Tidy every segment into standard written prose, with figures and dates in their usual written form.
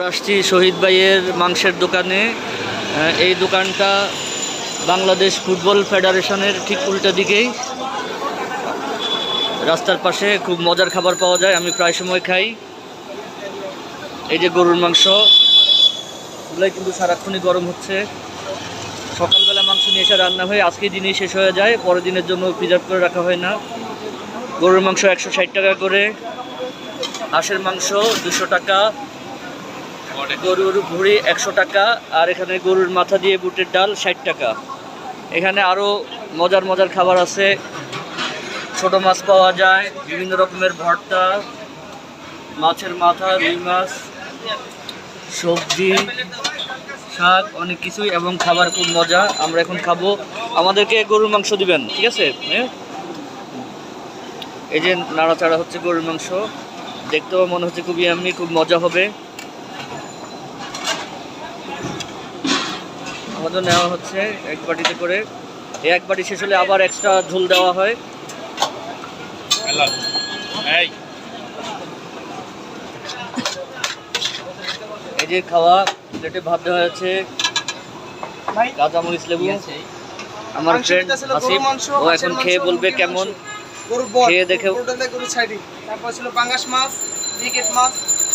আসছি শহীদ ভাইয়ের মাংসের দোকানে। এই দোকানটা বাংলাদেশ ফুটবল ফেডারেশনের ঠিক উল্টা দিকেই, রাস্তার পাশে। খুব মজার খাবার পাওয়া যায়, আমি প্রায় সময় খাই। এই যে গরুর মাংস, এগুলোই কিন্তু সারাক্ষণই গরম হচ্ছে। সকালবেলা মাংস নিয়ে এসে রান্না হয়ে আজকের দিনেই শেষ হয়ে যায়, পরের দিনের জন্য প্রিজার্ভ করে রাখা হয় না। গরুর মাংস 160 টাকা করে, হাঁসের মাংস 200 টাকা, গরুর ভুঁড়ি 100 টাকা, আর এখানে গরুর মাথা দিয়ে বুটের ডাল 60 টাকা। এখানে আরও মজার মজার খাবার আছে, ছোট মাছ পাওয়া যায়, বিভিন্ন রকমের ভর্তা, মাছের মাথা, রুই মাছ, সবজি, শাক, অনেক কিছুই, এবং খাবার খুব মজা। আমরা এখন খাবো, আমাদেরকে গরুর মাংস দিবেন, ঠিক আছে? এই যে নাড়াচাড়া হচ্ছে গরুর মাংস, দেখতেও মনে হচ্ছে খুবই এমনি, খুব মজা হবে। আমাদের নেওয়া হচ্ছে এক বাটিতে করে, এই এক বাটি শেষ হলে আবার এক্সট্রা ঝোল দেওয়া হয়। এই যে খাওয়া, প্লেটে ভাত দেওয়া হয়েছে, কাঁচামরিচ, লেবু। আমার ফ্রেন্ড আসিফ, ও এখন খেয়ে বলবে কেমন, খেয়ে দেখে। তারপর ছিল পাঙ্গাস মাছ, ক্রিকেট মাছ,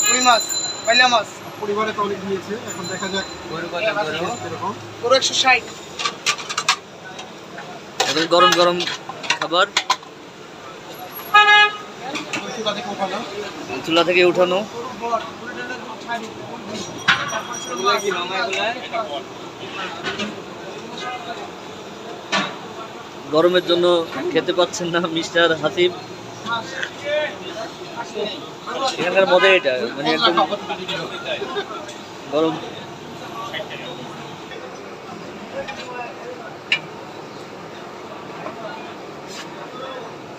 রুই মাছ, পাইলা মাছ। পরিবারে তো অনেক দিয়েছে, এখন দেখা যাক এরকম। পুরো 160। এখন গরম গরম খাবার চুলা থেকে উঠানো। গরমের জন্য খেতে পাচ্ছেন না মিস্টার হাসিব। এখানকার মজা এটা, মানে একদম গরম।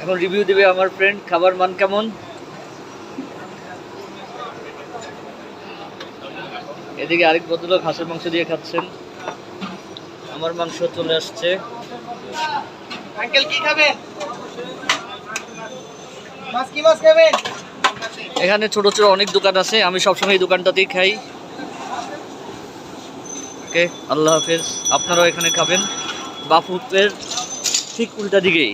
এখন রিভিউ দেবে আমার ফ্রেন্ড, খাবার মান কেমন। এদিকে আরেক ভদ্রলোক হাঁসের মাংস দিয়ে খাচ্ছেন, আমার মাংস চলে আসছে। আঙ্কেল কি খাবেন? মাছ কি মাছ খাবেন? এখানে ছোট ছোট অনেক দোকান আছে, আমি সবসময় এই দোকানটাতেই খাই। ওকে, আল্লাহ হাফেজ। আপনারাও এখানে খাবেন, বাফুফের ঠিক উল্টা দিকেই।